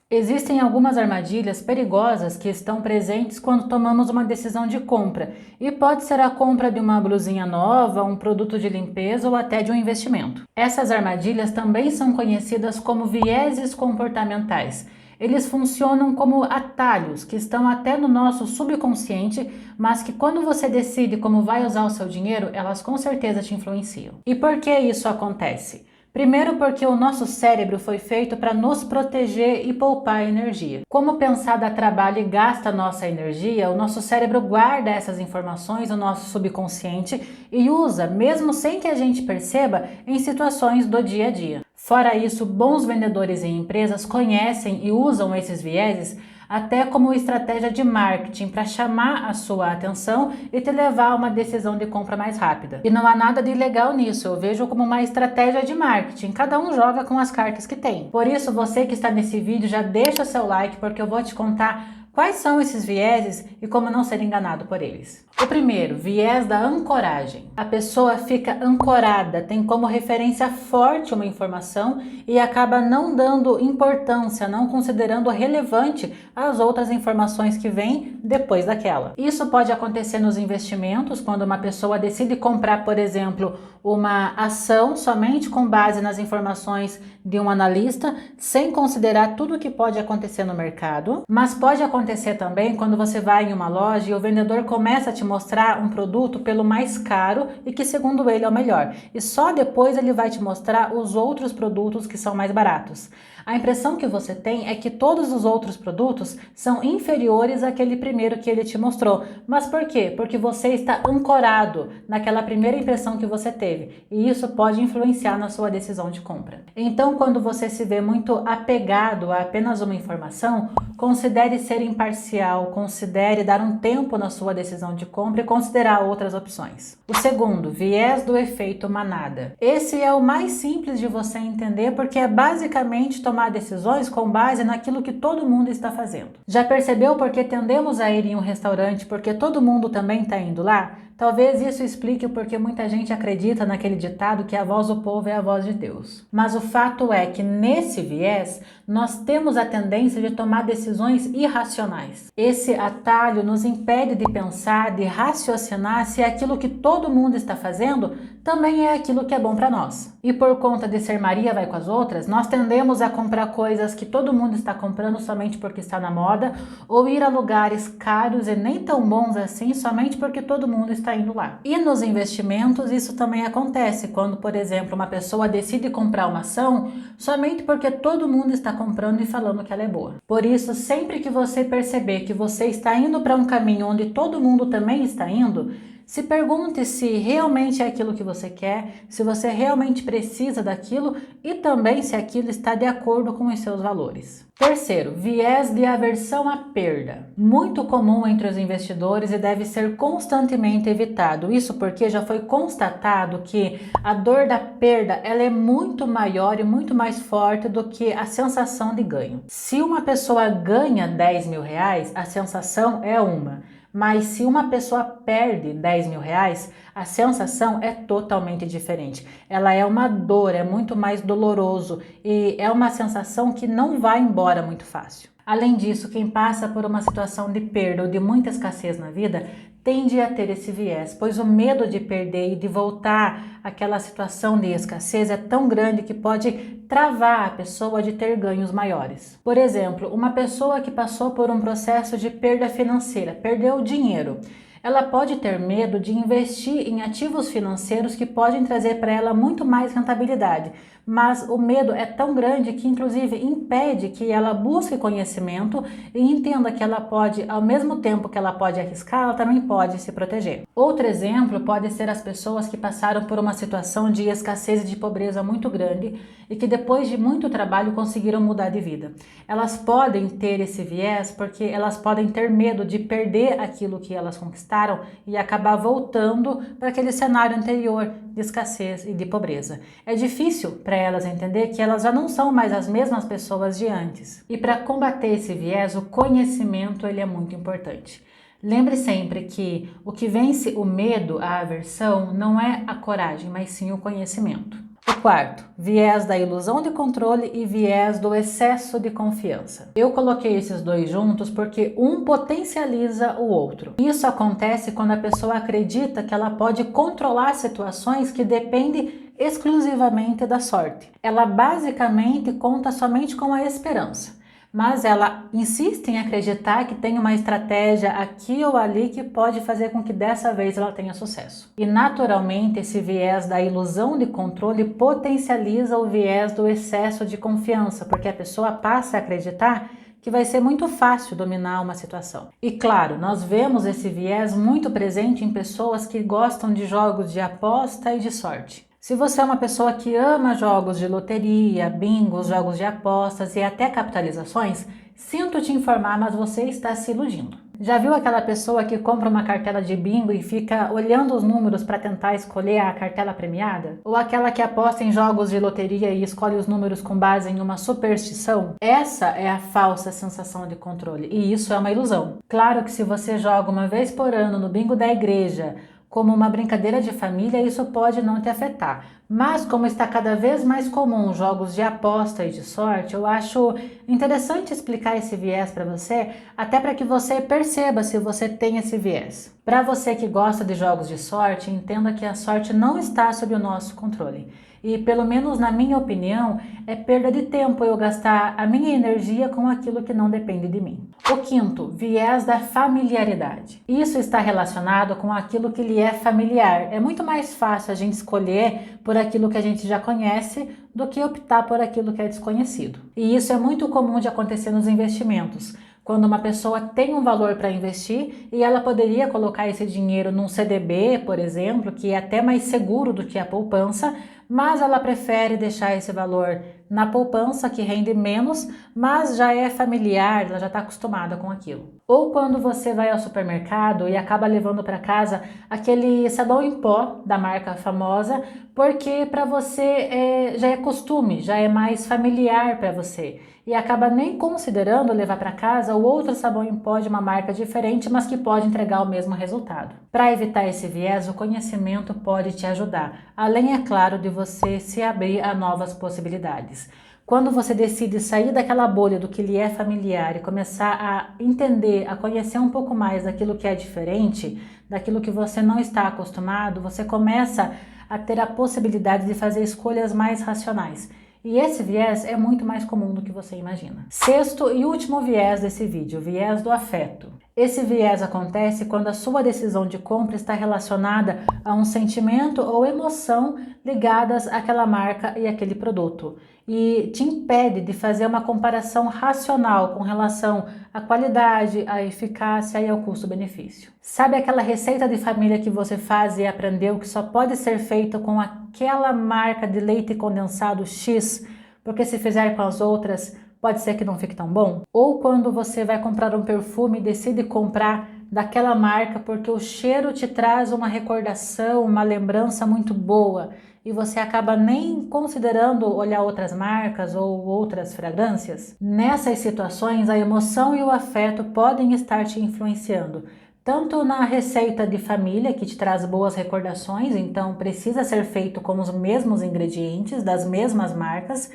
Existem algumas armadilhas perigosas que estão presentes quando tomamos uma decisão de compra, e pode ser a compra de uma blusinha nova, um produto de limpeza ou até de um investimento. Essas armadilhas também são conhecidas como vieses comportamentais. Eles funcionam como atalhos que estão até no nosso subconsciente, mas que quando você decide como vai usar o seu dinheiro, elas com certeza te influenciam. E por que isso acontece? Primeiro, porque o nosso cérebro foi feito para nos proteger e poupar energia. Como pensar dá trabalho e gasta nossa energia, o nosso cérebro guarda essas informações no nosso subconsciente e usa, mesmo sem que a gente perceba, em situações do dia a dia. Fora isso, bons vendedores e empresas conhecem e usam esses vieses até como estratégia de marketing para chamar a sua atenção e te levar a uma decisão de compra mais rápida. E não há nada de ilegal nisso, eu vejo como uma estratégia de marketing, cada um joga com as cartas que tem. Por isso, você que está nesse vídeo, já deixa seu like, porque eu vou te contar quais são esses vieses e como não ser enganado por eles. O primeiro, viés da ancoragem. A pessoa fica ancorada, tem como referência forte uma informação e acaba não dando importância, não considerando relevante as outras informações que vêm depois daquela. Isso pode acontecer nos investimentos, quando uma pessoa decide comprar, por exemplo, uma ação somente com base nas informações de um analista, sem considerar tudo o que pode acontecer no mercado. Mas pode acontecer também quando você vai em uma loja e o vendedor começa a te mostrar um produto pelo mais caro e que segundo ele é o melhor, e só depois ele vai te mostrar os outros produtos que são mais baratos. A impressão que você tem é que todos os outros produtos são inferiores àquele primeiro que ele te mostrou. Mas por quê? Porque você está ancorado naquela primeira impressão que você teve, e isso pode influenciar na sua decisão de compra. Então, quando você se vê muito apegado a apenas uma informação, considere ser imparcial, considere dar um tempo na sua decisão de compra e considerar outras opções. O segundo, viés do efeito manada. Esse é o mais simples de você entender, porque é basicamente tomar decisões com base naquilo que todo mundo está fazendo. Já percebeu por que tendemos a ir em um restaurante porque todo mundo também está indo lá? Talvez isso explique o porquê muita gente acredita naquele ditado que a voz do povo é a voz de Deus. Mas o fato é que nesse viés, nós temos a tendência de tomar decisões irracionais. Esse atalho nos impede de pensar, de raciocinar se aquilo que todo mundo está fazendo também é aquilo que é bom para nós. E por conta de ser Maria vai com as outras, nós tendemos a comprar coisas que todo mundo está comprando somente porque está na moda, ou ir a lugares caros e nem tão bons assim somente porque todo mundo está indo lá. E nos investimentos isso também acontece, quando, por exemplo, uma pessoa decide comprar uma ação somente porque todo mundo está comprando e falando que ela é boa. Por isso, sempre que você perceber que você está indo para um caminho onde todo mundo também está indo, se pergunte se realmente é aquilo que você quer, se você realmente precisa daquilo e também se aquilo está de acordo com os seus valores. Terceiro, viés de aversão à perda. Muito comum entre os investidores e deve ser constantemente evitado. Isso porque já foi constatado que a dor da perda ela é muito maior e muito mais forte do que a sensação de ganho. Se uma pessoa ganha 10 mil reais, a sensação é uma. Mas se uma pessoa perde 10 mil reais, a sensação é totalmente diferente. Ela é uma dor, é muito mais doloroso e é uma sensação que não vai embora muito fácil. Além disso, quem passa por uma situação de perda ou de muita escassez na vida tende a ter esse viés, pois o medo de perder e de voltar àquela situação de escassez é tão grande que pode travar a pessoa de ter ganhos maiores. Por exemplo, uma pessoa que passou por um processo de perda financeira, perdeu dinheiro, ela pode ter medo de investir em ativos financeiros que podem trazer para ela muito mais rentabilidade, mas o medo é tão grande que inclusive impede que ela busque conhecimento e entenda que ela pode, ao mesmo tempo que ela pode arriscar, ela também pode se proteger. Outro exemplo pode ser as pessoas que passaram por uma situação de escassez e de pobreza muito grande e que depois de muito trabalho conseguiram mudar de vida. Elas podem ter esse viés porque elas podem ter medo de perder aquilo que elas conquistaram e acabar voltando para aquele cenário anterior de escassez e de pobreza. É difícil para elas entender que elas já não são mais as mesmas pessoas de antes. E para combater esse viés, o conhecimento ele é muito importante. Lembre sempre que o que vence o medo, a aversão, não é a coragem, mas sim o conhecimento. O quarto, viés da ilusão de controle e viés do excesso de confiança. Eu coloquei esses dois juntos porque um potencializa o outro. Isso acontece quando a pessoa acredita que ela pode controlar situações que dependem exclusivamente da sorte. Ela basicamente conta somente com a esperança. Mas ela insiste em acreditar que tem uma estratégia aqui ou ali que pode fazer com que dessa vez ela tenha sucesso. E naturalmente esse viés da ilusão de controle potencializa o viés do excesso de confiança, porque a pessoa passa a acreditar que vai ser muito fácil dominar uma situação. E claro, nós vemos esse viés muito presente em pessoas que gostam de jogos de aposta e de sorte. Se você é uma pessoa que ama jogos de loteria, bingos, jogos de apostas e até capitalizações, sinto te informar, mas você está se iludindo. Já viu aquela pessoa que compra uma cartela de bingo e fica olhando os números para tentar escolher a cartela premiada? Ou aquela que aposta em jogos de loteria e escolhe os números com base em uma superstição? Essa é a falsa sensação de controle e isso é uma ilusão. Claro que se você joga uma vez por ano no bingo da igreja, como uma brincadeira de família, isso pode não te afetar. Mas como está cada vez mais comum jogos de aposta e de sorte, eu acho interessante explicar esse viés para você, até para que você perceba se você tem esse viés. Para você que gosta de jogos de sorte, entenda que a sorte não está sob o nosso controle. E pelo menos na minha opinião, é perda de tempo eu gastar a minha energia com aquilo que não depende de mim. O quinto, viés da familiaridade. Isso está relacionado com aquilo que lhe é familiar. É muito mais fácil a gente escolher por aquilo que a gente já conhece do que optar por aquilo que é desconhecido. E isso é muito comum de acontecer nos investimentos. Quando uma pessoa tem um valor para investir e ela poderia colocar esse dinheiro num CDB, por exemplo, que é até mais seguro do que a poupança, mas ela prefere deixar esse valor na poupança, que rende menos, mas já é familiar, ela já está acostumada com aquilo. Ou quando você vai ao supermercado e acaba levando para casa aquele sabão em pó da marca famosa, porque para você já é costume, já é mais familiar para você. E acaba nem considerando levar para casa o outro sabão em pó de uma marca diferente, mas que pode entregar o mesmo resultado. Para evitar esse viés, o conhecimento pode te ajudar, além, é claro, de você se abrir a novas possibilidades. Quando você decide sair daquela bolha do que lhe é familiar e começar a entender, a conhecer um pouco mais daquilo que é diferente, daquilo que você não está acostumado, você começa a ter a possibilidade de fazer escolhas mais racionais. E esse viés é muito mais comum do que você imagina. Sexto e último viés desse vídeo, o viés do afeto. Esse viés acontece quando a sua decisão de compra está relacionada a um sentimento ou emoção ligadas àquela marca e àquele produto. E te impede de fazer uma comparação racional com relação à qualidade, à eficácia e ao custo-benefício. Sabe aquela receita de família que você faz e aprendeu que só pode ser feita com aquela marca de leite condensado X, porque se fizer com as outras, pode ser que não fique tão bom? Ou quando você vai comprar um perfume e decide comprar daquela marca porque o cheiro te traz uma recordação, uma lembrança muito boa e você acaba nem considerando olhar outras marcas ou outras fragrâncias? Nessas situações, a emoção e o afeto podem estar te influenciando, tanto na receita de família, que te traz boas recordações, então precisa ser feito com os mesmos ingredientes, das mesmas marcas,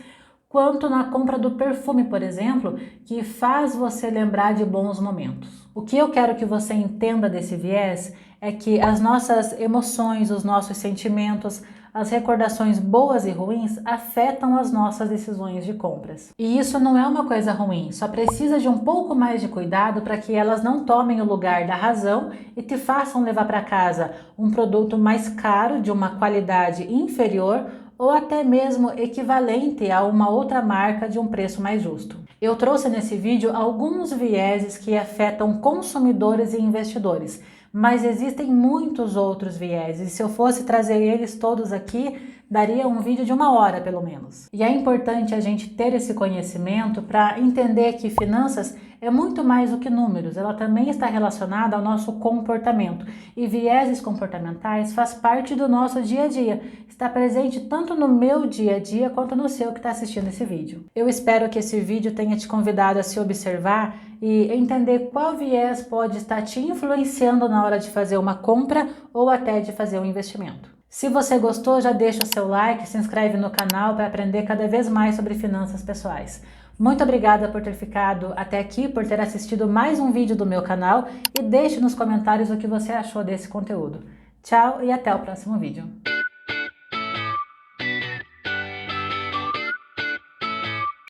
quanto na compra do perfume, por exemplo, que faz você lembrar de bons momentos. O que eu quero que você entenda desse viés é que as nossas emoções, os nossos sentimentos, as recordações boas e ruins afetam as nossas decisões de compras. E isso não é uma coisa ruim, só precisa de um pouco mais de cuidado para que elas não tomem o lugar da razão e te façam levar para casa um produto mais caro, de uma qualidade inferior, ou até mesmo equivalente a uma outra marca de um preço mais justo. Eu trouxe nesse vídeo alguns vieses que afetam consumidores e investidores, mas existem muitos outros vieses, e se eu fosse trazer eles todos aqui, daria um vídeo de 1 hora pelo menos. E é importante a gente ter esse conhecimento para entender que finanças é muito mais do que números, ela também está relacionada ao nosso comportamento. E vieses comportamentais faz parte do nosso dia a dia, está presente tanto no meu dia a dia quanto no seu que está assistindo esse vídeo. Eu espero que esse vídeo tenha te convidado a se observar e entender qual viés pode estar te influenciando na hora de fazer uma compra ou até de fazer um investimento. Se você gostou, já deixa o seu like, se inscreve no canal para aprender cada vez mais sobre finanças pessoais. Muito obrigada por ter ficado até aqui, por ter assistido mais um vídeo do meu canal e deixe nos comentários o que você achou desse conteúdo. Tchau e até o próximo vídeo.